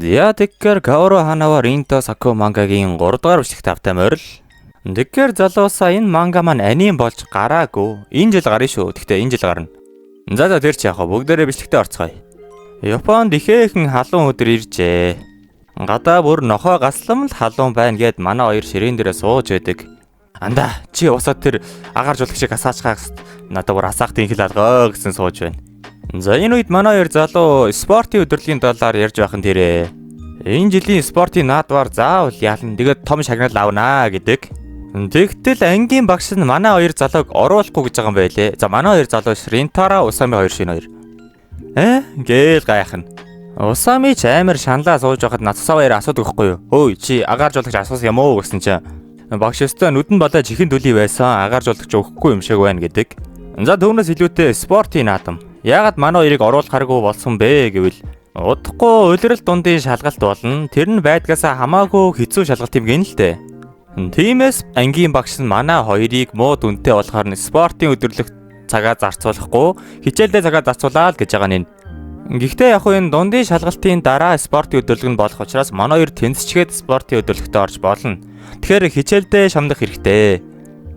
Я тэгэхээр Kaoru Hanawa Rinto Saku мангагийн 3 дугаар бичлэгт автаа морил. Тэгэхээр залуусаа энэ манга маань аним болж гараагүй. Энэ жил гарна шүү. Гэхдээ энэ жил гарна. За тэр чи яг бүгдээрээ бичлэгтээ орцгоё. Японд ихээхэн халуун өдөр иржээ. Гадаа бүр нохоо гаслам л халуун байна гэд манай хоёр ширээн дээрээ сууж байдаг. Анда чи усаад тэр агаар жуулах шиг асаачгаа надад бүр асаах тийм хэл алгаа гэсэн сууж байна. За энэ үед манай хоёр залуу спортын өдрлийн талаар ярьж байхын тэрэ. Энэ жилийн спортын наадвар заавал яална. Тэгээд том шагнал авнаа гэдэг. Тэгтэл ангийн багш нь манай хоёр залууг оруулахгүй гэж байгаа юм байлээ. За манай хоёр залуу Ринтара, Усами хоёр шинэ хоёр. Гээл гайхна. Усами ч амар шаналаа сууж байхад Нацусава хоёр асуудаг байхгүй юу? Хөөе чи агаар жуулагч асуусан юм уу гэсэн чинь багш өстөө нүдэн бодоо чихэн дүлий байсан. Агаар жуулагч өгөхгүй юм шиг байна гэдэг. За түүнээс илүүтэй спортын наадам. Яагаад манай хоёрыг оруулахааргүй болсон бэ гэвэл удахгүй улирал дундын шалгалт болно. Тэр нь байдгаасаа хамаагүй хэцүү шалгалт юм гин л дээ. Тиймээс ангийн багш нь манай хоёрыг муу дүнтэй болохоор спортын өдөрлөх цагаа зарцуулахгүй хичээлдээ цагаа зарцуулаад гэж байгаа нь. Гэхдээ яг энэ дундын шалгалтын дараа спортын өдөрлөг нь болох учраас манай хоёр тэнцчгээд спортын өдөрлөгтөд орж болно. Тэгэхээр хичээлдээ шамдах хэрэгтэй.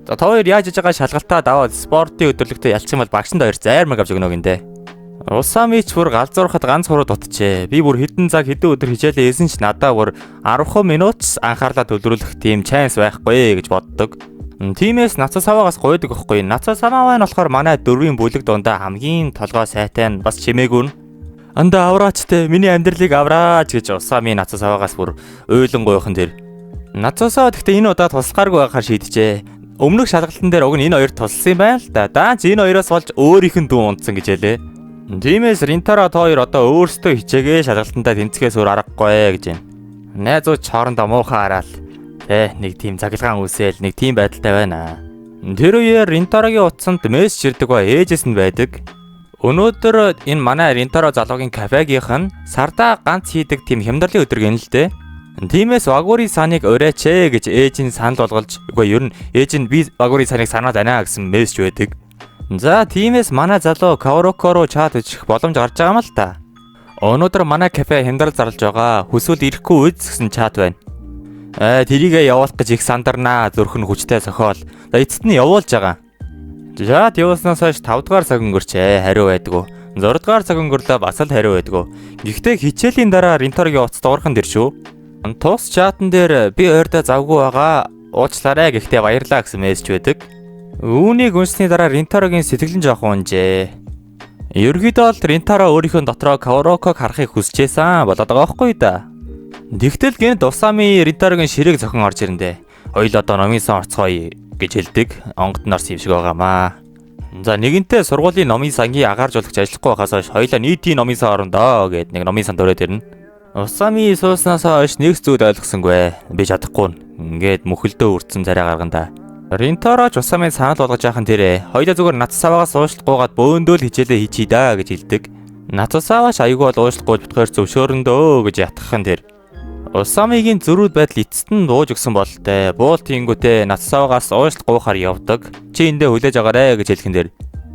За та хоёр яаж иж байгаа шалгалтаа даваад спортын өдөрлөгтөд ялчих юм бол багш нь хоёр зайрмаг авч өгнө гиндэ. Усами ч бүр галзуурахад ганц хуруу дутжээ. Би бүр хэдэн цаг хэдэн өдөр хичээлээ хийсэн ч надаа бүр 10 минут анхаарлаа төвлөрүүлэх тийм чанс байхгүй гэж боддог. Тиймээс Нацусавагаас гойдог байхгүй. Нацусава маань болохоор манай дөрвийн бүлэг дундаа хамгийн толгой сайтай нь бас чимээгүй нь. Анда авраач те миний амьдралыг авраач гэж Усами Нацусавагаас бүр уйлан гойхон тэр. Нацусава гэхдээ энэ удаа туслахааргүй байхаар шийджээ. Өмнөх шалгалтын дээр уг нь энэ хоёр тулсан юм байна л да. Даанч энэ хоёроос болж өөрийнх нь дүү унтсан гэж хэлээ. Тиймээс Ринтара та хоёр одоо өөрсдөө хичээгээ шалгалтандаа тэнцгээс өөр аргагүй гэж байна. Найзууд хоорондоо муухай хараал. Нэг тийм цагилгаан үсээл нэг тийм байдалтай байна. Тэр үеэр Ринтарагийн утсанд мессеж ирдэг ба ээжээс нь байдаг. Өнөөдөр энэ манай Ринтара залуугийн кафегийнх нь сардаа ганц хийдэг тийм хямдрлын өдөр гэнэ л дээ. Тиймээс Вагури саныг ураач гэж ээж нь санал болгож үгүй ер нь ээж нь би Вагури саныг санаад байна гэсэн мессеж байдаг. За тиймээс манай залуу Kaoruko руу чат хийх боломж гарч байгаа юм л та. Өнөөдөр манай кафе хямдрал зарлж байгаа. Хүсвэл ирэхгүй үз гэсэн чат байна. Тэрийгээ явуулах гэж их сандарнаа зүрх нь хүчтэй сохиол. Эцэст нь явуулж байгаа. Чат явуулснаас хойш 5 дугаар цаг өнгөрчээ. Хариу байдгүй. 6 дугаар цаг өнгөрлөө бас л хариу байдгүй. Гэхдээ хичээлийн дараа Ринторогийн утас дуурхан дэр шүү. Тус чатан дээр би ойрдоо завгүй байгаа. Уучлаарай гэхдээ баярлаа гэсэн мессеж байдаг. Үүнийг уншсны дараа Ринтарогийн сэтгэл нь жоохон унжээ. Ерөнхийдөө л Ринтаро өөрийнхөө дотроо Kaorukog харахыг хүсчээсэн болоод байгаа байхгүй да. Тэгтэл гэнэт Усами Ринтарогийн ширээг зохин орж ирэндээ. Хоёул одоо номын сан орцгоё гэж хэлдэг. Онгод нарс юм шиг байгаамаа. За нэгэнтээ сургуулийн номын сангийн агаар жуулагч ажиллахгүй байхаас хойш хоёулаа нийтийн номын сан орондоо гэд нэг номын сан төрөөд ирнэ. Усами сууснаас хойш нэг зүйл ойлгосонгүй. Би чадахгүй. Ингээд мөхөлдөө үрдсэн царай гарганда. Ринтаро ч Усамыг санал болгож яахан тэрэ. Хоёулаа зүгээр Нацусавагаас уушлахгүйгээд бөөндөөл хичээлээ хийчий даа гэж хэлдэг. Нацусава ч аягүй бол уушлахгүй битгаар зөвшөөрөндөө гэж ятгахын тэр. Усамигийн зөрүүд байдал эцэст нь бууж өгсөн бололтой. Буул тийнгүүтээ Нацусавагаас уушлахгүйхаар явдаг. Чи эндээ хүлээж агараа гэж хэлхэн тэр.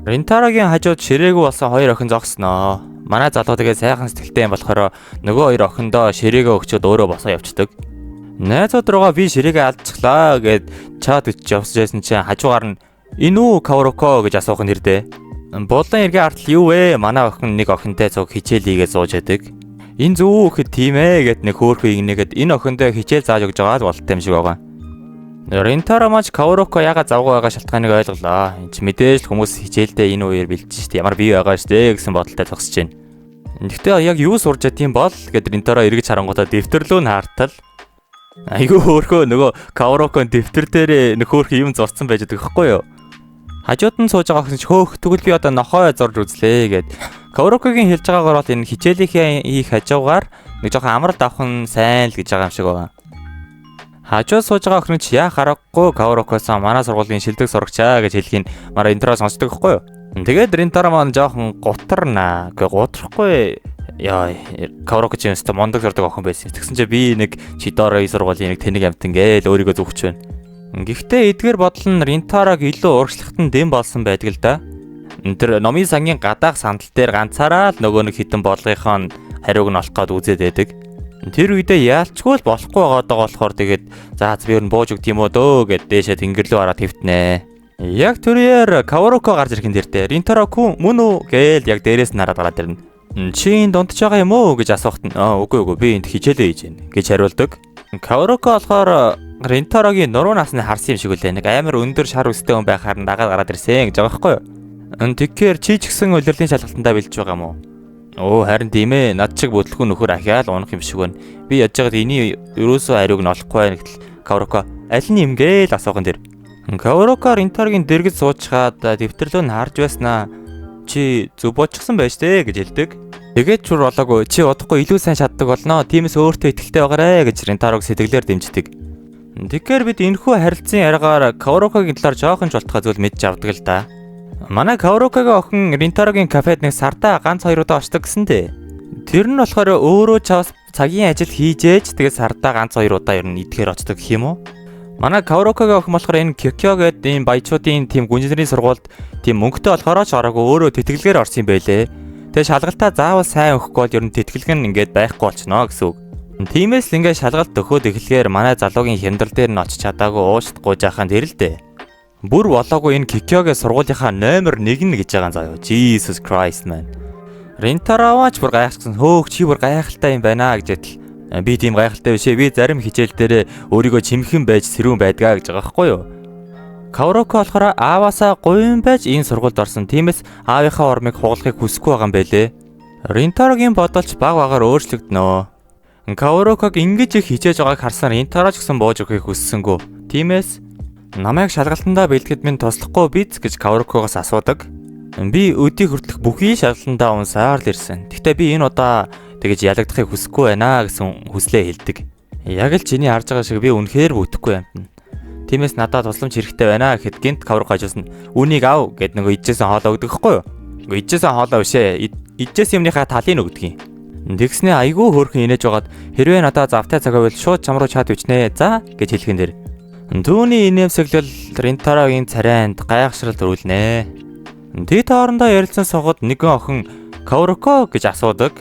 Ринтарогийн хажууд ширээгүй болсон хоёр охин зогсноо. Манай залуу тэгээ сайхан сэтгэлтэй юм болохоор нөгөө хоёр охиндоо ширээгээ өгчөөд өөрөө босоо явцдаг. Найзууд руугаа би ширээгээ алдчихлаа гэд чат гэж явсажсэн чинь хажуугаар нь энэ үү Kaoruko гэж асуух нь ирдэ. Болон эргээ артал юу вэ? Манай охин нэг охинтой цуг хичээл хийгээд сууж байдаг. Энэ зүү гэхэд тийм ээ гэд нэг хөөрхөн игнэгээд энэ охиндоо хичээл зааж өгж байгаа л болтой юм шиг байгаа. Ринтаро маш Kaoruko яга завгүй байгаа шалтгааныг ойлголоо. Энд ч мэдээж хүмүүс хичээлдээ энэ үеэр бэлдэж штэ ямар бие байгаа штэ гэсэн бодолтой зогсож байна. Гэхдээ яг юу сурж чадсан бол гэд Ринтаро эргэж харангуудаа дэвтэрлөө нь хаартал. Айгүй хөөрхөө нөгөө Kaoruko дэвтэр дээр нөхөөрхөн юм зурцсан байж байгаа байхгүй юу? Хажууд нь сууж байгаа гэсэн ч хөөх тэгвэл би одоо нохоо зурж үзлээ гэд Kaorukогийн хэлж байгаагаар бол энэ хичээлийнхээ хийх хажуугаар нэг жоохон амралт авах нь сайн л гэж байгаа юм шиг байна. Хажууд сууж байгаа охин ч яах аргагүй Kaoruko-саа манай сургуулийн шилдэг сурагчаа гэж хэлхийн манай Ринтаро сонсдог байхгүй юу? Тэгээд Ринтаро маань жоохон гутарнаа. Гэхдээ гутрахгүй яа Kaoruko ч юм өстө мондог сурдаг охин байсан. Тэгсэн чинь би нэг Chidori сургуулийн нэг тэнэг амтан гээл өөрийгөө зүгч байна. Гэхдээ эдгээр бодол нь Ринтарог илүү урагшлахтан дэм болсон байдаг л да. Тэр номын сангийн гадаах сандал дээр ганцаараа л нөгөө нэг хитэн бодлогынхон хариуг нь олох гээд үзээд байдаг. Тэр үедээ яалчгүй л болохгүй байгаад байгаа болохоор тэгээд за би ер нь бууж өгд юм уу дөө гэд дээшээ тэнгэр рүү хараад твтнэ. Яг түрээр Кавароко гарч ирхэн дэртээ. Ринтароку мөн үү гээл яг дээрээс нь хараад гараад ирнэ. Чи энд унтж байгаа юм уу гэж асуухад нь үгүй би энд хичээлээ хийж байна гэж хариулдаг. Кавароко болохоор Ринтарогийн нуруу насны харсан юм шиг үлээ. Нэг амар өндөр шар үстэй хүн байхаар нь дагаад гараад ирсэн гэж байгаа байхгүй юу? Тэгэхээр чи ч гэсэн улирлын шалгалтандаа бэлдэж байгаа юм уу? Харин тийм ээ. Над чиг бүтлгүй нөхөр ахиал унах юм шиг байна. Би яж байгаад эний ерөөсөө хариуг нь олохгүй байна гэтэл Кавароко аль нь юм гээл асуухан дэр. Кавароко Ринтарогийн дэргэд суучгаад дэвтэрлөө нь харж байснаа. Чи зүг боочсон байж тээ гэж хэлдэг. Тэгээд чур болоогүй чи удахгүй илүү сайн шатдаг болно. Тиймээс өөртөө итгэлтэй байгаарэ гэж Ринтарог сэтгэлээр дэмждэг. Тэгэхээр бид энэхүү харилцан яриагаар Каварокогийн талаар жоохон ч болтгой зүйл мэдж авдаг л да. Манай Каварокогийн охин Ринтарогийн кафед нэг сартаа ганц 2 удаа очдог гэсэндээ. Тэр нь болохоор өөрөө чаас цагийн ажил хийж ээж тэгээд сартаа ганц 2 удаа ер нь идэхээр очдог гэх юм уу? Манай Каварокогийн охин болохоор энэ Кёкё гэдэг ийм баячуудын тийм гүнзгийрийн сургуульд тийм мөнгөтэй болохоор ч ороогүй өөрөө тэтгэлгээр орсон юм байлээ. Тэгээ шалгалтаа заавал сайн өгөхгүй бол ер нь тэтгэлгэн ингээд байхгүй болчихно гэсэн үг. Тиймээс л ингээд шалгалт өгөхөд эхлэхээр манай залуугийн хямдрал дээр нь очиж чадаагүй уушдахгүй жахаан тэр л дээ. Бүр болоогүй энэ Кёкёгийн сургуулийнхаа номер 1 гэж байгаа заяа. Jesus Christ man. Ринтараваач бүр гайхсан хөөх чи бүр гайхалтай юм байна гэж хэлтэл. Би тийм гайхалтай биш ээ. Би зарим хичээл дээр өөрийгөө чимхэн байж сэрүүн байдгаа гэж байгаа байхгүй юу? Кавароко болохоор ааваасаа говийн байж энэ сургуульд орсон. Тиймээс аавынхаа ормыг хугалахыг хүсэхгүй байгаа юм байлээ. Ринтарогийн бодолч баг багаар өөрчлөгдөнө. Кавароког ингэж их хичээж байгааг харсан Ринтаро ч гэсэн бууж өгөхийг хүссэнгүү. Тиймээс намайг шалгалтандаа бэлтгэхэд минь туслахгүй биз гэж Каварокогоос асуудаг. Би өдийг хүртэлх бүхий шалгалтандаа унсаар л ирсэн. Гэхдээ би энэ удаа тэгэж ялагдахыг хүсэхгүй байна гэсэн хүслээ хэлдэг. Яг л чиний харж байгаа шиг би үнэхээр бүтэхгүй юмтана. Тиймээс надад тусламж хэрэгтэй байна гэхэд гинт Кавароко хажуус нь үнийг ав гэд нөгөө ижсэн хоолоо өгдөг хэвгүй юу? Нөгөө ижсэн хоолоо бишээ. Ижсэн юмныхаа талыг өгдөг юм. Тэгснээ айгүй хөөрхөн инээж байгаад хэрвээ надад завтай цаг байвал шууд чам руу чад бичнэ. За гэж хэлхэн дэр. Түүний инээмсэглэл Ринтарогийн царайнд гайхшрал төрүүлнэ. Тэд хоорондоо ярилцсан согод нэгэн охин Кавароко гэж асуудаг.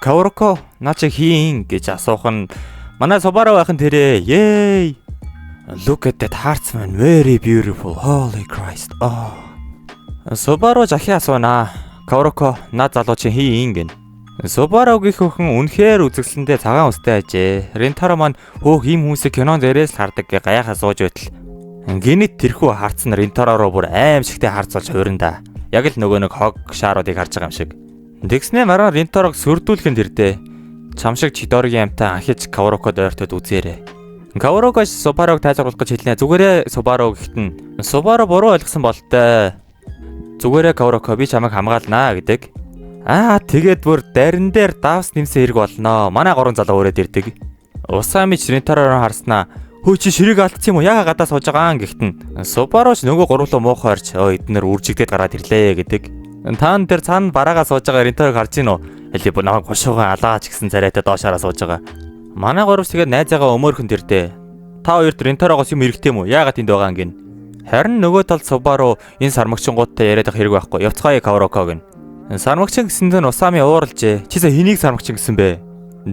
Кавароко наа чи хийн гэж асуух нь манай Субаро байхын тэрэ. Yay! Look at that hearts man, very beautiful. Holy Christ. Субаро жахи асууна. Кавароко наа залуу чи хийн гин. Субарогийн хөхөн үнэхээр үзэсгэлэнтэй цагаан үстэй ажээ. Ринтаро маань хөөх ийм хүмүүсийг кинон дээрээс л хардаг гэ гаяхаа сууж байтал. Гинэт тэрхүү харцсан Ринтаро руу бүр аимшигтэй харцуулж хувирна да. Яг л нөгөө нэг хог шааруудыг харж байгаа юм шиг. Тэгснээ мараа Ринтарог сүрдүүлхэн дэрдээ. Чам шиг Чидоригийн амтаа анхиж Каварокод ойртоод үзээрэй. Кавароко Субарог тайлбарлах гэж хэлнэ. Зүгээрээ Субаро гэхтэн. Субаро буруу ойлгосон болтой. Зүгээрээ Кавароко би чамайг хамгаалнаа гэдэг. Тэгээд бүр дарин дээр давс нэмсэн хэрэг болно. Манай гурван залуу өрөөд ирдэг. Усами Ринтаророо харснаа. Хөө чи ширийг алдсан юм уу? Яга гадаа сууж байгаа гэхтэн. Субароч нөгөө гурвлуу муухайрч эднэр үржигдээд гараад ирлээ гэдэг. Таан дээр цаана бараагаа сууж байгаа Ринтарог харж гин үү? Элли бүр намайг гошуугаа алаач гэсэн царайтай доошаараа сууж байгаа. Манай гурвч тэгээд найзаагаа өмөөрхөн дэрдээ. Та хоёрт Ринтарогоос юм хэрэгтэй юм уу? Яагаад энд байгаа гин? Харин нөгөө талд Субаро энэ сармагчингуудтай яриад байх хэрэг байхгүй. Явцгаая Кавароко гин. Сармагчин гэсэндээ Усами ууралжээ. Чисээ хэнийг сармагчин гэсэн бэ?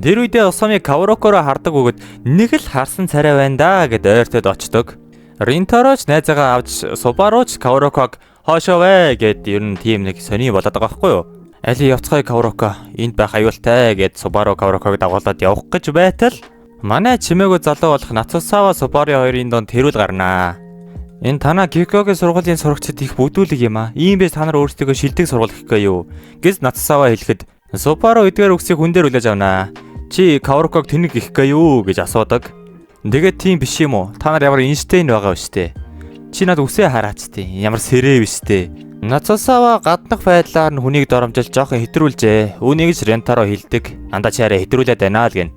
Тэр үедээ Усами Каварокороо хардаг бөгөөд нэг л харсан царай байна да гэд ойртоод очдог. Ринтароч найзаагаа авч Субароч Кавароког хоошоовэ гэд ер нь тийм нэг сони болоод байгаа байхгүй юу? Али явцгаая Кавароко энд байх аюултай гэд Субаро Кавароког дагуулад явах гэж байтал манай чимээгүй залуу болох Нацусава Субари хоёрын донд тэрүүл гарнаа. Энэ танаа Кёкёгийн сургуулийн сурагчид их бүдүүлэг юм аа. Ийм биш та нар өөрсдөө шилдэг сургууль гэхгүй юу? Гэс Нацусава хэлэхэд Субаро эдгээр үгсийг хүн дээр үлээж авнаа. Чи Кавароког тэнэг гэхгүй юу гэж асуудаг. Тэгээд тийм биш юм уу? Та нар ямар Эйнштейн байгаа вэ штэ? Чи над үсээ хараач тий. Ямар сэрээ биш тий. Нацусава гаднах байдлаар нь хүнийг доромжилж жоохон хэтрүүлжээ. Үүнийг ч Ринтаро хэлдэг. Андаа чи арай хэтрүүлээд байна л гэн.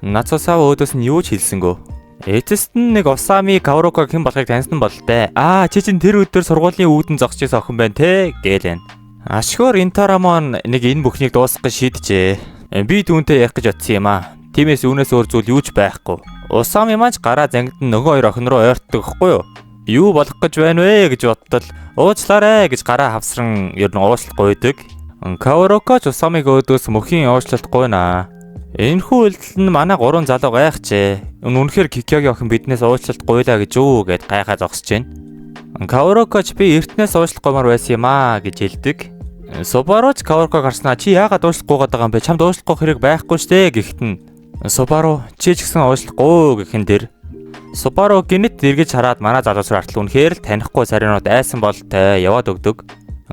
Нацусава өөдөөс нь юу ч хэлсэнгөө. Эцэст нь нэг Усами Кавароког хэн болохыг таньсан болтой. Чи чинь тэр өдөр сургуулийн үүдэн зогсож байсан охин байна те гэлэн. Ашгүй Ринтарамон нэг энэ бүхнийг дуусгах гэж шийджээ. Би түүнтэй ярих гэж утсан юм аа. Тиймээс үүнээс өөр зүйл юу ч байхгүй. Усами маань ч гараа зангидан нөгөө хоёр охин руу ойртдог гэхгүй юу? Юу болох гэж байна вэ гэж бодтол уучлаарай гэж гараа хавсран ер нь уучлалт гуйдаг. Кавароко ч Усамиг өөдөөс мөхийн уучлалт гуйнаа. Энэхүү үйлдэл нь манай 3 залуу гайхжээ. Үнэхээр Кикёгийн охин биднээс уучлалт гуйлаа гэж үү гэд гайхаа зогсож байна. Каварокоч би эртнээс уучлах гомор байсан юм аа гэж хэлдэг. Субаруч Кавароко гарснаа чи яагаад уучлахгүй байгаа юм бэ? Чамд уучлахгүй хэрэг байхгүй штэ гэхэд нь Субару чи ч гэсэн уучлахгүй гэхэн дэр Субару гинэт эргэж хараад манай залуус руу артал үнэхээр л танихгүй саринууд айсан болтой яваад өгдөг.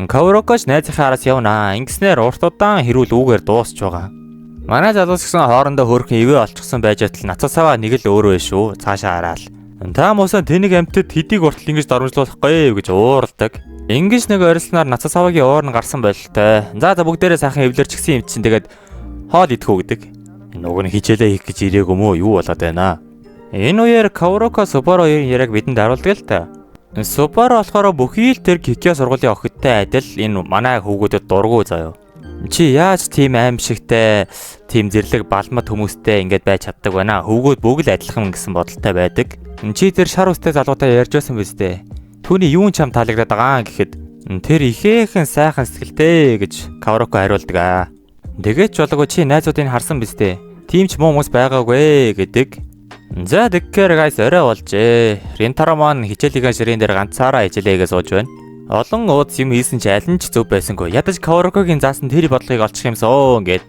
Каварокоч найзынхаа араас явнаа. Ингэснээр урт удаан хэрүүл үүгээр дуусч байгаа. Манай залуус гэсэн хоорондоо хөөрхөн ивэ олчихсон байж атал нацасаваа нэг л өөрөө шүү. Цаашаа хараал. Та мөсөн тэнийг амтд хэдийг уртл ингэж дормжлуулахгүй гэж уурладаг. Ингэж нэг ойролцоноор нацасавагийн уур нь гарсан болтой. За бүгдээрээ сайхан эвлэрчгсэн юм чинь тэгээд хоол идэхүү гэдэг. Нөгөө нь хичээлээ хийх гэж ирээгүй мөө юу болоод байна. Энэ үеэр Кавароко Субару яриаг бидэнд харуулдаг л та. Субару болохоор бүхий л тэр Кикё сургуулийн охидтой адил энэ манай хүүгүүдэд дургу заяа. Чи яаж тийм аимшигтай, тийм зэрлэг балмад хүмүүстэй ингэж байж чаддаг байна? Хөвгүүд бүгд адилхан гэсэн бодолтой байдаг. Чи тэр шар устай залуутай ярьж байсан биз дээ. Түүний юу ч юм таалагдаад байгаа гэхэд тэр ихээхэн сайхан сэтгэлтэй гэж Кавароко хариулдаг аа. Тэгээд ч болоогүй чи найзуудыг харсан биз дээ. Тийм ч муу хүмүүс байгаагүй гэдэг. За тэгэхээр guys орой болжээ. Ринтаро маань хичээлийнхаа ширээн дээр ганцаараа хичээлээгээ сууж байна. Олон ууц юм хийсэн ч аль нь ч зөв байсангүй. Ядаж Каварокогийн заасан тэр бодлогыг олчих юмсан гэд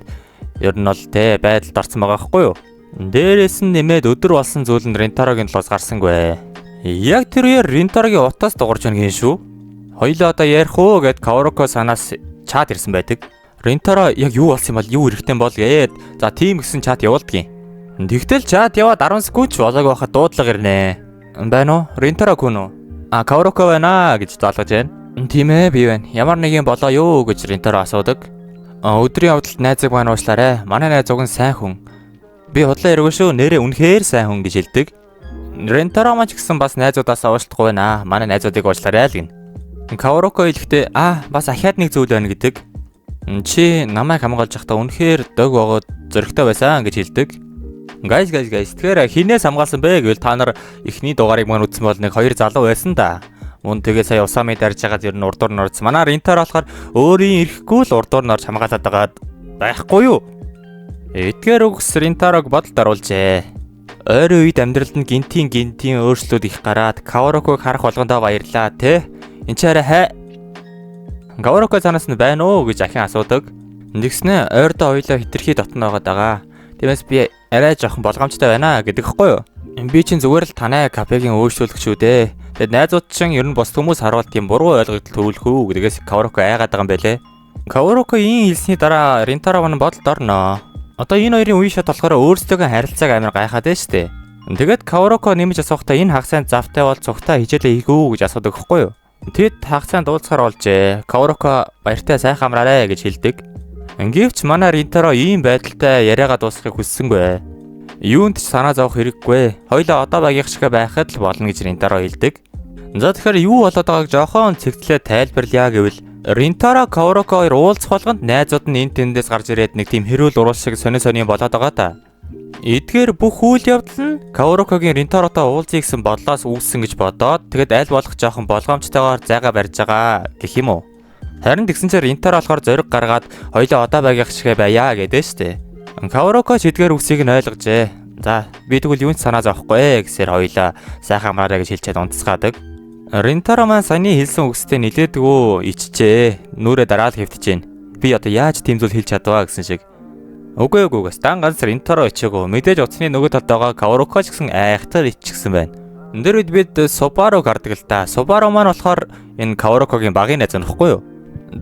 ер нь бол тэ байдалд орсон байгаа байхгүй юу? Дээрээс нь нэмээд өдөр болсон зүйл нь Ринтарогийн толгоос гарсангүй. Яг тэр үеэр Ринтарогийн утаас дуурж байна гин шүү. Хоёлоо одоо ярих уу гэд Кавароко санаас чат ирсэн байдаг. Ринтаро яг юу болсон юм бол юу эрэхтэн бол гээд за тийм гэсэн чат явуулдгийн. Тэгтэл чат яваад 10 секунд ч болоог байхад дуудлага ирнэ. Байна уу? Ринтаро күн үү? Кавароко байна гэж залгаж байна. Тийм ээ би байна. Ямар нэг юм болоо юу гэж Ринтаро асуудаг. Өдрийн явдалд найзыг маань уучлаарай. Манай найз уг нь сайн хүн. Би худлаа яргүй шүү. Нэрээ үнэхээр сайн хүн гэж хэлдэг. Ринтаро маань ч гэсэн бас найзуудаасаа уучлахгүй байна. Манай найзуудыг уучлаарай л гин. Кавароко хэлэхдээ бас ахаад нэг зүйл байна гэдэг. Чи намайг хамгаалж байхдаа үнэхээр дог богоод зөрөгтэй байсан гэж хэлдэг. Guys тэгэхээр хинээс хамгаалсан бэ гэвэл та нар эхний дугаарыг маань үзсэн бол нэг 2 залуу байсан да. Мөн тэгээ сая усами дарж хагаад ер нь урдуур нь орсон. Манай Ринтаро болохоор өөрийн ирэхгүй л урдуур нь орж хамгаалаад байгаа байхгүй юу? Эдгээр үгс Ринтарог бодолд оруулжээ. Ойрын үед амьдралд нь гинтийн өөрчлөлт их гараад Кавароког харах болгондоо баярлаа те. Энд чи арай Кавароко цаанаас нь байна уу гэж ахин асуудаг. Нэгснэ ойрдоо хоёлоо хитрхи дотно байгаа. Тиймээс би арай жоохон болгоомжтой байна гэдэг хэвгүй юу? Би чинь зүгээр л танай кафегийн өөрчлөлт шүү дээ. Тэгэд найзууд чинь ер нь бос хүмүүс харуул тийм буруу ойлголт төрүүлэх үү гэдгээс Кавароко айгаад байгаа юм байлээ. Кавароко ийм хэлсний дараа Ринтаро маань бодолд орно. Одоо энэ хоёрын үе шат болохоор өөрсдөө харилцааг амар гайхаад байна штэ. Тэгээд Кавароко нэмж асуухтаа энэ хагас сайн завтай бол цугтаа хичээлээ хийх үү гэж асуудаг хэвгүй юу? Тэгэд хагас сайн дуулцахаар олжээ. Кавароко баяртай сайхан амраарэ гэж хэлдэг. Гэвч манай Ринтаро ийм байдалтай яриагаа дуусгахыг хүссэнгүй. Юунд ч санаа зовох хэрэггүй. Хоёлаа одоо багийнх шиг байхад л болно гэж Ринтаро хэлдэг. За тэгэхээр юу болоод байгааг жоохон цэгтлээ тайлбарлая гэвэл Ринтаро Кавароко хоёр уулзах болгонд найзууд нь энэ тэндээс гарч ирээд нэг тийм хэрүүл уруул шиг сони болоод байгаа та. Эдгээр бүх үйл явдал нь Каварокогийн Ринтаротой уулзъя гэсэн бодлоос үүссэн гэж бодоод тэгэд аль болох жоохон болгоомжтойгоор зайгаа барьж байгаа гэх юм уу? Харин тэгсэн чинь Ринтаро болохоор зориг гаргаад хоёлоо одоо багийнх шиг байя гэдэг штэ. Кавароко ч эдгээр үгсийг нь ойлгожээ. За би тэгвэл юунд санаа зовхгүй гэсээр хоёлоо сайхан амраарай гэж хэлчихэд унтцгаадаг. Ринтаро маань саяны хэлсэн үгстэй нилээдгөө ичжээ. Нүрээ дараал хэвтэж гин. Би одоо яаж тийм зүйл хэлж чадваа гэсэн шиг. Үгүй дан ганц Ринтаро ичээгөө. Мэдээж утасны нөгөө талд байгаа Кавароко ч гэсэн айхтар иччихсэн байна. Энд дээр бид Субару гардаг л та. Субару маань болохоор энэ Каварокогийн багийн найз нөхгүй юу?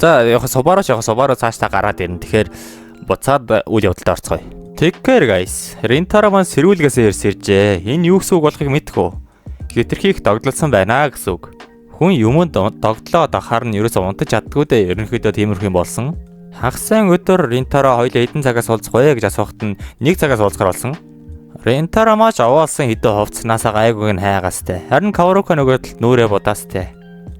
За яг Субару цаашдаа гараад ирнэ. Тэгэхээр буцаад үйл явдалд орцгоё. Тэгэхээр guys, Ринтаро маань сэрүүлгээсээ ирсэржээ. Энэ юу гэсэн үг болохыг мэдэх үү? Хитрхийх догдлолсон байна гэсэн үг. Хүн юмд догдлоод ахаар нь ерөөсөө унтаж чаддгүй дээ. Ерөнхийдөө тиймэрхүү юм болсон. Хагас сайн өдөр Ринтаро хоёул эдэн цагаас уулзах вэ гэж асуухад нь 1 цагаас уулзахаар болсон. Ринтаро маш овоолсон хэдэн хувцснаасаа гайгүйг нь хайгаастай. Харин Кавароко нөгөө талд нүрээ будаастай.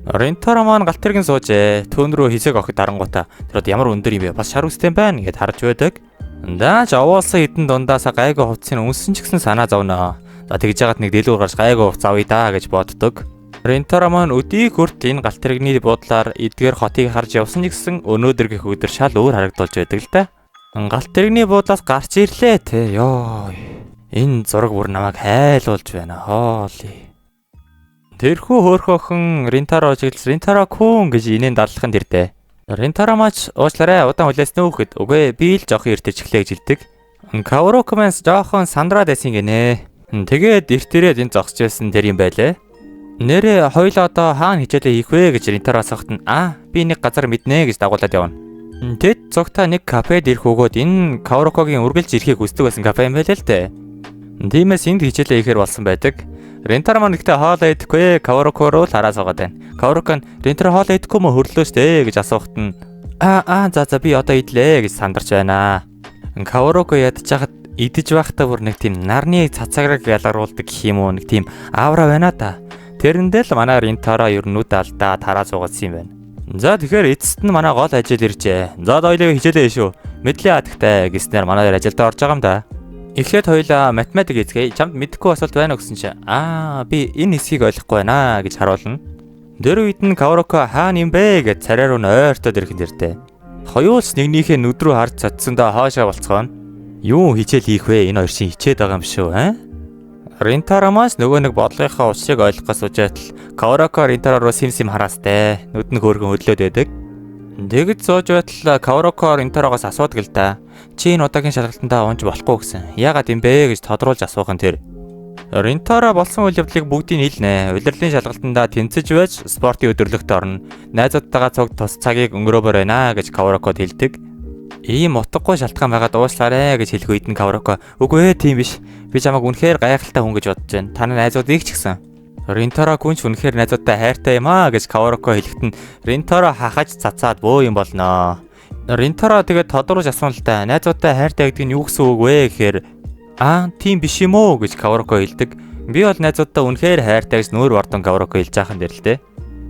Ринтаро маань галт тэргийн суужээ. Түүн рүү хисэг охид харангуйта. Тэр ямар өндөр юм бэ? Бас шар үстэй байна гэд харж байдаг. Даач овоолсон хэдэн дундаасаа гайгүй хувцсыг өмссөн ч гэсэн санаа зовноо. За тэгж яагаад нэг дэлгүүр гарч гайгүй хувц авъя даа гэж боддог. Ринтаро маань өдийг хүртэл энэ галт тэрэгний бодлоор эдгээр хотыг харж явсан ч гэсэн өнөөдөр гэх өдөр шал өөр харагдуулж байдаг л да. Галт тэрэгний буудлаас гарч ирлээ те. Ёо. Энэ зураг бүр намайг хайлуулж байна. Хооли. Тэрхүү хөөхөн Ринтаро чиглэл Ринтаро кун гэж инeen дадлахын дэрдээ. Ринтаро мач уучлаарай удаан хүлээсэн үхэд. Үгүй би л жоох иртэж эхлэе жилдэг. Каврокомэнс жоохон сандраад байсан гинэ. Тэгээд эртэрээд энэ зогсож байсан тэр юм байлээ. Нэрээ хоёлоо одоо хаана хичээлээ хийх вэ гэж Ринтаро асуухт нь би нэг газар мэднэ гэж дагуулад явна. Тэд цогта нэг кафед ирэх өгөөд энэ Каврокогийн үргэлж ирэхийг хүсдэг байсан кафе юм байлээ л дээ. Тиймээс энд хичээлээ хийхээр болсон байдаг. Ринтаро маань ихтэй хоолоо идэхгүй Кавроко руу хараа суугаад байна. Кавроко нь Ринтаро хоолоо идэхгүй мө хөрлөө штэ гэж асуухт нь за би одоо идлээ гэж сандарч байна. Кавроко ядчихад идэж байхдаа бүр нэг тийм нарны цацаграг ялгаруулдаг гэх юм уу нэг тийм аавра байна та. Тэрэндээ л манай Ринтаро ер нь нүд алдаа тараа суугаадсан юм байна. За тэгэхээр эцэст нь манай гол ажил иржээ. За хоёлоо хичээлээ шүү. Мэдлээ хатагтай гэснээр манай ажилдаа орж байгаа юм да. Эхлээд хоёлаа математик хийцгээе. Чамд мэдэхгүй асуулт байна уу гэсэн чинь би энэ хэсгийг ойлгохгүй байна гэж харуулна. Тэр үед нь Кавроко хаана юм бэ гэж царай руу ойртоод ирэхэд ирдэ. Хоёулс нэгнийхээ нүд рүү харж цацсандаа хоошоо болцгоно. Юу хичээл хийх вэ? Энэ хоёр чинь хичээд байгаа юм шүү, Ринтаромаас нөгөө нэг бодлогынхаа учрыг ойлгохоос үжэтэл Кавроко Ринтаро руу сим хараастай. Нүд нь хөөргөн хөдлөөд байдаг. Тэгж сууж байтал Кавроко Ринтарогоос асуудаг л да. Чи энэ удаагийн шалгалтандаа унж болохгүй гэсэн. Яагаад юм бэ гэж тодруулж асуухан тэр. Ринтаро болсон үйл явдлыг бүгдийг хэлнэ. Улирлын шалгалтандаа тэнцэж байж спортын өдөрлөгт орно. Найзуудтайгаа цуг тус цагийг өнгөрөөр байна гэж Каврокод хэлдэг. Ийм утгагүй шалтгаан байгаад уушлаарэ гэж хэлэх үед нь Кавроко үгүй тийм биш. Би чамайг үнэхээр гайхалтай хүн гэж бодож байна. Таны найзуудыг ч гэсэн. Ринтаро күнч үнэхээр найзуудтай хайртай юм гэж Кавроко хэлэхэд нь Ринтаро хахаж цацаад бөө юм болно. Ринтаро тэгээд тодруулж асуун л та. Найзуудтай хайртай гэдэг нь юу гэсэн үг вэ гэхээр тийм биш юм уу гэж Кавроко хэлдэг. Би бол найзуудтай үнэхээр хайртай гэж нүүр бардон Кавроко хэлж байхan дээр л дээ.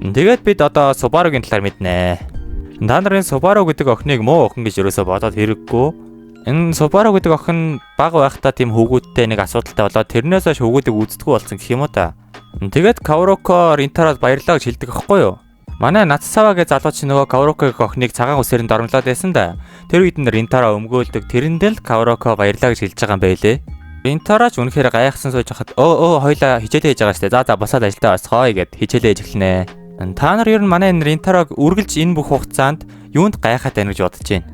Тэгээд бид одоо Субаругийн талаар мэднэ. Та нарын Субару гэдэг охиныг муу охин гэж ерөөсө бодоод хэрэггүй. Энэ Субару гэдэг охин бага байхдаа тийм хөвгүүдтэй нэг асуудалтай болоод тэрнээс хойш хөвгүүдийг үздэггүй болсон гэх юм уу та. Тэгээд Кавроко Ринтарод баярлаа гэж хэлдэг аахгүй юу? Манай Нацсава гэж залуу чи нөгөө Каврокогийн охиныг цагаан үсээр нь дормлоод байсан да. Тэр үед нь Ринтаро өмгөөлдөг. Тэрэндээ л Кавроко баярлаа гэж хэлж байгаа юм байлээ. Ринтароч үнэхээр гайхсан сууж хахад хоёлаа хичээлээ хийж байгаа штэ. За босоод ажилдаа босгоё гэд хичээлээ хийж эхэлнэ. Та нар ер нь манай энэ Ринтарог үргэлж энэ бүх хугацаанд юунд гайхаад байна гэж бодож байна.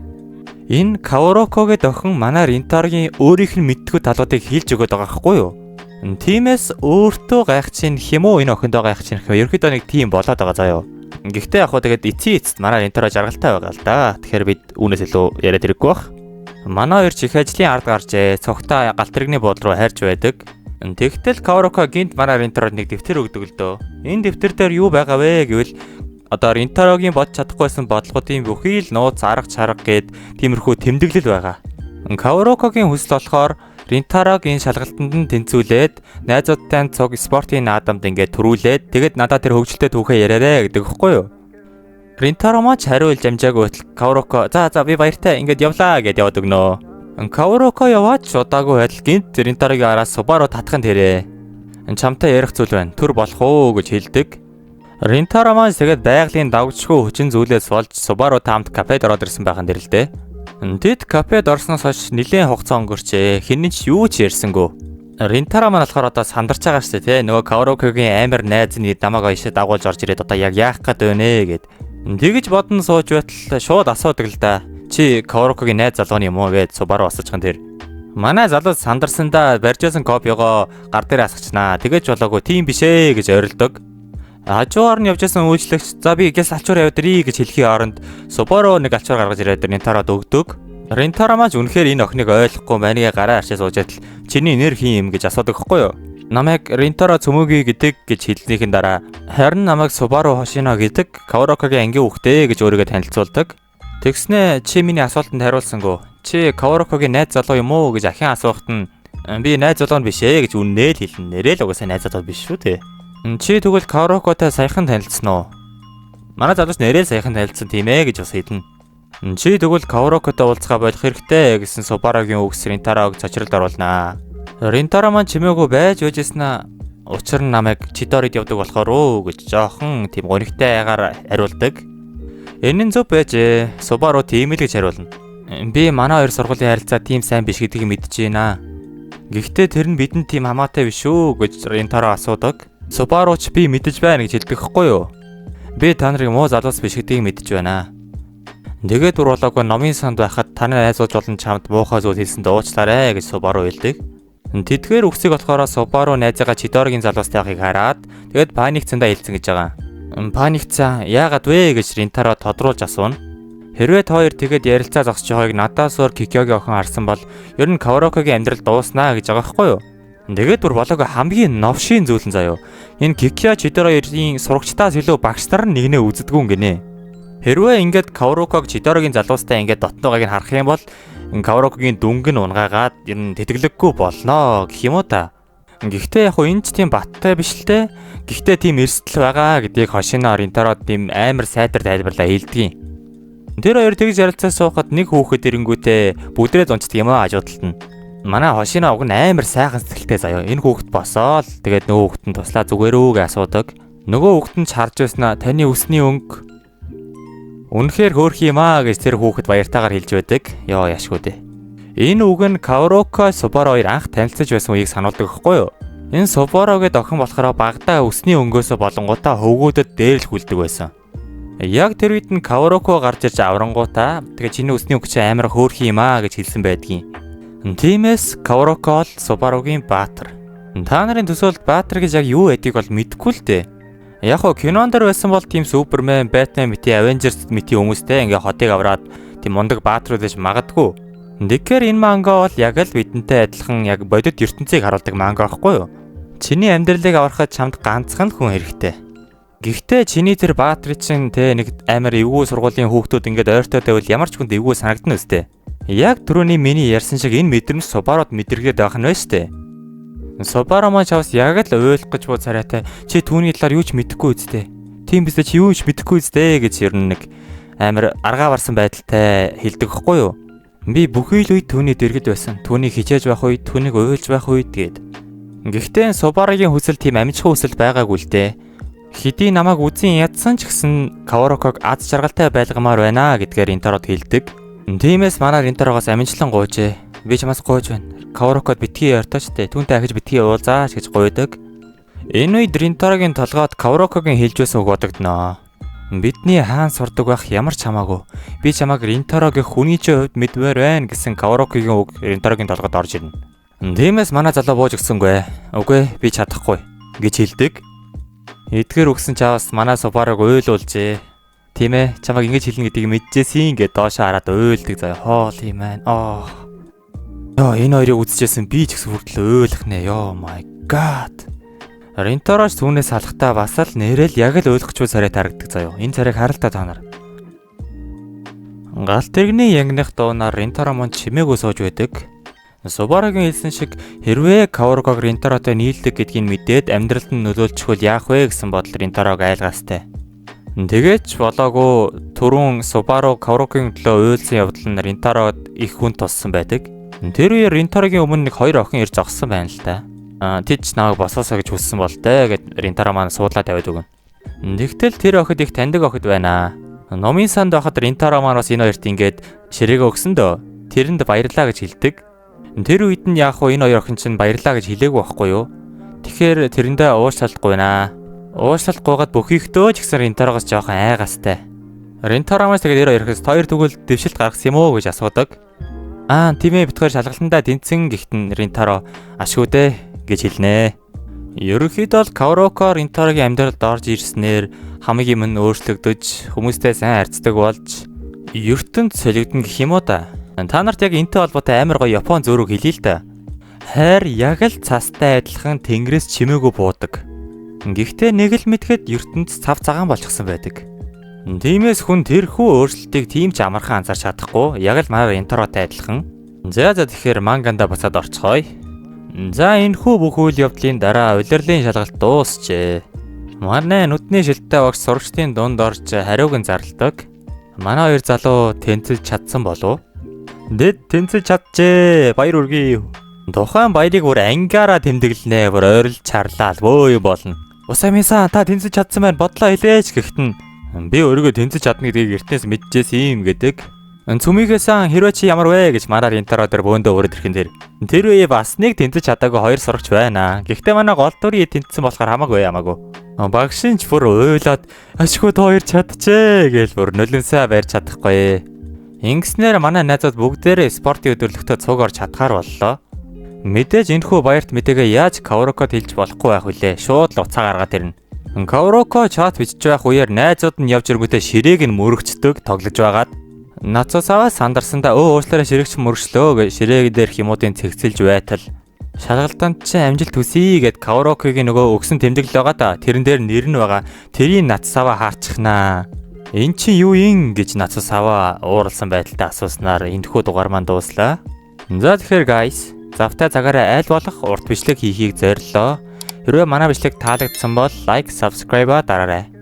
Энэ Каврокогийн охин манай Ринтарогийн өөрийнх нь мэдтгүү талуудыг хэлж өгöd байгаа байхгүй юу? Тиймээс өөртөө гайх чинь хэм үү энэ охиндоо гайх чинь хэм ерөөдөө нэг тийм болоод байгаа заяа. Гэхдээ яг хөө тэгээд эцэст манай Ринтаро жаргалтай байгаа л да. Тэгэхээр бид үүнээс илүү яриад хэрэггүй бах. Манай хоёр ч их ажлын ард гарчээ. Цогтой галт тэрэгний буудлын руу хайрч байдаг. Тэгтэл Кавроко гинт манай Ринтарод нэг дэвтэр өгдөг л дөө. Энэ дэвтэр дээр юу байгаа вэ гэвэл одоо Ринтарогийн бодож чадахгүйсэн бодлогуудын бүхий л нууц арга чарга гээд тиймэрхүү тэмдэглэл байгаа. Каврокогийн хүсэл болохоор Ринтарогийн шалгалтанд нь тэнцүүлээд найзуудтай цуг спортын наадамд ингээд төрүүлээд тэгэд надад тэр хөвгөлтэй түүхээ яриарэ гэдэг хэвгүй юу? Ринтаро маань хариулж амжаагүй байтал Кавроко за би баяртай ингээд явлаа гэд яваад өгнө. Кавроко яваач удаагүй байтал гинт Ринтарогийн араас Субару татхан тэрэ. Чамтай ярих зүйл байна. Төр болох уу гэж хэлдэг. Ринтаро маань тэгээд байгалийн давгчгүй хүчин зүйлээс болж Субару таамд кафед ороод ирсэн байхan дэр л дээ. Тэд кафед орсноос хойш нэлээд хугацаа өнгөрчээ. Хинэн ч юу ч ярьсангүй. Ринтаро маань болохоор одоо сандарч байгаа шүү дээ, нөгөө Каврокогийн амар найз нь намайг ишээ дагуулж орж ирээд одоо яг яах гээд байна гэд. Тэгэж бодон сууж байтал шууд асуудаг л да. Чи Каврокогийн найз залууны юм уу гэд Субару асуучхан тэр. Манай залуу сандарсандаа барьжсэн копьёгоо гар дээр асгачнаа. Тэгэж болоогүй тийм биш ээ гэж орилдог. Хажуугаар нь явж байсан үйлчлэгч за би гээс алчуур явдрий гэж хэлхийн оронд Субару нэг алчуур гаргаж ирээд Ринтарод өгдөг. Ринтаро маань үнэхээр энэ охиныг ойлгохгүй манийгээ гараа арчаа сууж байтал чиний нэр хин юм гэж асуудаг хэвгүй юу? Намайг Ринтаро цөмөгийн гэдэг гэж хэлснийхэн дараа харин намайг Субару Хошино гэдэг Каврокогийн ангийн хүүхдээ гэж өөрийгөө танилцуулдаг. Тэгснэ чи миний асуултанд хариулсангүй. Чи Каврокогийн найз залуу юм уу гэж ахин асуухт нь би найз залуу биш ээ гэж үннээ л хэлнэ. Нэрээ л угаасаа найз залуу биш шүү дээ. Чи тэгвэл Каврокотой саяхан танилцсан уу? Манай залууч нэрээ саяхан танилцсан тийм ээ гэж бас хэлнэ. Чи тэгвэл Каврокотой уулзгаа болох хэрэгтэй гэсэн Субаругийн үгс Ринтарог цочролд оруулнаа. Ринтаро маань чимээгүй байж байжснаа учир нь намайг Чидорид явдаг болохоор өө гэж жоохон тийм гонигтай ягаар хариулдаг. Энэ нь зөв байж Субару тийм л гэж хариулна. Би манай хоёр сургуулийн харилцаа тийм сайн биш гэдгийг мэдэж байна. Гэхдээ тэр нь бидэнд тийм хамаатай биш үү гэж Ринтаро асуудаг. Субару ч би мэдэж байна гэж хэлдэг хгүй юу? Би та нарыг муу залуус биш гэдгийг мэдэж байна. Тэгээд бүр болоогүй номын санд байхад таны найзууч болон чамд муухай зүйл хэлсэнд уучлаарай гэж Субару хэлдэг. Тэдгээр үгсийг болохоор Субару найзыгаа Чидорогийн залуустай байхыг хараад тэгээд паникцсандаа хэлсэн гэж байгаа. Паникцсан яагаад вэ гэж Ринтаро тодруулж асууна. Хэрвээ та хоёр тэгээд ярилцаа зогсож байгааг надаас өөр Кикёгийн охин харсан бол ер нь Каварокогийн амьдрал дууснаа гэж байгаа байхгүй юу? Тэгээд бүр болоогүй хамгийн новшийн зүйлэн заяо. Энэ Кикё Чидорогийн сурагчдаас илүү багштар нь нэгнээ үздэггүй гинэ. Хэрвээ ингээд Кавароког Чидорогийн залуустай ингээд дотноогааг нь харах юм бол Каварокогийн дүнг нь унгаагаад ер нь тэтгэлэггүй болноо гэх юм уу та. Гэхдээ яг хөө энэ ч тийм баттай биш л те. Гэхдээ тийм эрсдэл байгаа гэдгийг хошиноо Ринтаро тийм амар сайтар тайлбарлаа хэлдэг. Тэр хоёр тэгж ярилцаа суухад нэг хүүхэд ирэнгүүтээ бүдрээ зунцдаг юм аа хажуудалд нь. Манай хошиноо уг нь амар сайхан сэтгэлтэй заяа. Энэ хүүхэд босоод тэгээд нөгөө хүүхэд нь туслаа зүгээр үү гэж асуудаг. Нөгөө хүүхэд нь ч харж байснаа таны өсний өнгө үнэхээр хөөрх юм аа гэж тэр хүүхэд баяртайгаар хэлж байдаг. Йоо яшгүй дээ. Энэ үг нь Кавароко Субару хоёр анх танилцж байсан үеийг сануулдаг гэхгүй юу? Энэ Субаругийн охин болохоор багадаа өсний өнгөөсөө болонгуудаа хөвгүүдэд дээр л хүлдэг байсан. Яг тэр үед нь Кавароко гарч ирж аврангуудаа тэгээ чиний өсний өнгө чи амар хөөрх юм аа гэж хэлсэн байдгийн. Тиймээс Кавароко л Субаругийн баатар. Та нарын төсөөлд баатар гэж яг юу байдгийг бол мэдэхгүй л дээ. Яг хоо кинонд дэр байсан бол тийм Супермен, Бэтмен мэти Avengers мэти хүмүүстэй ингээ хотыг авраад тийм мундаг баатрууд гэж магадгүй. Тэгэхээр энэ манга бол яг л бидэнтэй адилхан яг бодит ертөнцийг харуулдаг манга байхгүй юу? Чиний амьдралыг аврахад чамд ганцхан хүн хэрэгтэй. Гэхдээ чиний тэр баатрын чинь те нэг амар эвгүй сургуулийн хүүхдүүд ингээд ойртой тавил ямар ч хүнд эвгүй санагдана үстэй. Яг түрүүний миний ярьсан шиг энэ мэдрэмж Субарууд мэдрэгдээд байх нь байна штэ. Субару маань чавс яг л ойлгох гэж бод царайтай чи түүний талаар юу ч мэдэхгүй үстэй. Тийм биз чи юу ч мэдэхгүй үстэй гэж ер нь нэг амар аргаа барсан байдалтай хэлдэг хэвгүй юу? Би бүхий л үед түүний дэргэд байсан. Түүнийг хичээж байх үед, түүнийг уйлж байх үед гээд. Гэхдээ Субаругийн хүсэл тийм амжихын хүсэл байгаагүй л дээ. Хэдий намайг үзэн ядсан ч гэсэн Кавароког аз жаргалтай байлгамаар байна гэдгээр Ринтарод хэлдэг. Тиймээс манай Ринтарогоос амжилтлан гуйжээ. Би чамаас гуйж байна. Каварокод битгий ярьтаач те. Түүнтэй ахиж битгий уулзаач гэж гуйдаг. Энэ үед Ринтарогийн толгойд Каварокогийн хэлж байсан үг бодогдноо. Бидний хаан сурдаг байх ямар ч хамаагүй. Би чамайг Ринтарогийн хүний чинь хувьд мэдвэр байна гэсэн Каварокогийн үг Ринтарогийн толгойд орж ирнэ. Тиймээс манай залуу бууж өгсөнгүй. Үгүй би чадахгүй гэж хэлдэг. Эдгээр өгсөн чаваас манай Субаруг уйлуулжээ. Тийм ээ, чамайг ингэж хэлнэ гэдгийг мэдчихсэн гэд доошоо хараад уйлдаг заяа. Holy man. Ёо, энэ хоёрыг үзчихсэн би ч гэсэн хүртэл уйлах нэ. Ёо my god. Ринтароч түүнээс салахтаа бас л нэрэл яг л уйлах ч царай тарагдаг заяа. Энэ царайг харалтаа та нар. Галт тэрэгний янгных дуунаар Ринтаро мөн чимээгүй сууж байдаг. Субаругийн хэлсэн шиг хэрвээ Кавароког Ринтаротой нийлдэг гэдгийг мэдээд амьдралд нь нөлөөлчихвөл яах вэ гэсэн бодол Ринтарог айлгаастай. Тэгээд ч болоогүй түрүүн Субару Каварокгийн төлөө уйлсан явдал нь Ринтарод их хүн туссан байдаг. Тэр үеэр Ринтарогийн өмнө нэг хоёр охин ирж зогссон байна л та. Тэд ч намайг босоосоо гэж хүссэн бол тэ гэд Ринтаро маань суудлаа тавиад өгнө. Тэгтэл тэр охид их таньдаг охид байна. Номын санд байхад Ринтаро маань бас энэ хоёрт ингээд ширээгээ өгсөн дөө. Тэрэнд баярлаа гэж хэлдэг. Тэр үед нь яг хөө энэ хоёр охин чинь баярлаа гэж хэлээгүй байхгүй юу? Тэгэхээр тэрэндээ уушлахгүй наа. Уушлахгүйгээд бүхийгтөө ч гэсэн Ринтарогоос жоохон айгаастай. Ринтаромаас тэгээд хоёр хоёр тэгвэл дэвшилт гаргасан юм уу гэж асуудаг. Тийм ээ битгаар шалгалтандаа тэнцэн гихтэн Ринтаро ашгүй дээ гэж хэлнэ. Ерөнхийдөө л Кавароко Ринтарогийн амьдралд орж ирснээр хамгийн өмнө өөрчлөгдөж хүмүүстэй сайн харьцдаг болж ертөнд солигдсон гэх юм уу та. Та нарт яг энэтэй холбоотой амар гоё Япон зөөрөг хэлээ л да. Хайр яг л цастай адилхан тэнгэрээс чимээгүй буудаг. Гэхдээ нэг л мэдхэд ертөнд цав цагаан болчихсон байдаг. Тиймээс хүн тэрхүү өөрчлөлтийг тийм ч амархан анзаарч чадахгүй. Яг л манай Ринтаротой адилхан. За тэгэхээр манганда буцаад орцгоё. За энэхүү бүх үйл явдлын дараа улирлын шалгалт дуусчээ. Манай нүдний шилттэй багш сурагчдын дунд орж хариуг нь зарладаг. Манай хоёр залуу тэнцэж чадсан болов? Дэд тэнцэж чаджээ. Баяр хүргэе. Тухайн баярыг бүр ангиараа тэмдэглэнэ. Бүр ойрлж чарлаа. Бөө болно. Усамисан та тэнцэж чадсан байна. Бодлоо хэлээч гэхтэн. Би өөрийгөө тэнцэж чадна гэдгийг эртнээс мэдчихсэн юм гэдэг. Цүмийгээсэн хэрвээ чи ямар вэ гэж манаар интро дээр бөөндөө өрөөд ирхэн дээр. Тэр үе бас нэг тэнцэж чадаагүй хоёр сурагч байна. Гэхдээ манай гол дүрийн тэнцсэн болохоор хамаагүй. Багшинч бүр уйлаад ашгүй та хоёр чадчихэ гэж бүр нөлөнсөө барьж чадахгүй. Ингэснээр манай найзууд бүгдээрээ спортын өдөрлөгтөө цуг орж чадхаар боллоо. Мэдээж энэхүү баярт мэдээгээ яаж Каврокод хэлж болохгүй байх вүлээ. Шууд л уцаа гаргаад ирнэ. Кавроко чат бичиж байх үеэр найзууд нь явж ирэнгүүтээ ширээг нь мөрөгчдөг тоглож байгаад Нацусаваа сандарсандаа уучлаарай ширэгч мөргчлөө гэж ширээг дээр химуудын цэгцэлж байтал шалгалтанд чи амжилт хүсье гэд Каврокогийн нөгөө өгсөн тэмдэглэл байгаа да. Тэрэн дээр нэр нь байгаа. Тэрийг Нацусаваа хаарчихнаа. Эн чи юу юм гэж Нацусаваа ууралсан байдалтай асууснаар энэхүү дугаар маань дууслаа. За тэгэхээр guys, завтай цагаараа аль болох урт бичлэг хийхийг зорилоо. Хэрвээ манай бичлэг таалагдсан бол лайк, subscribe дараарай.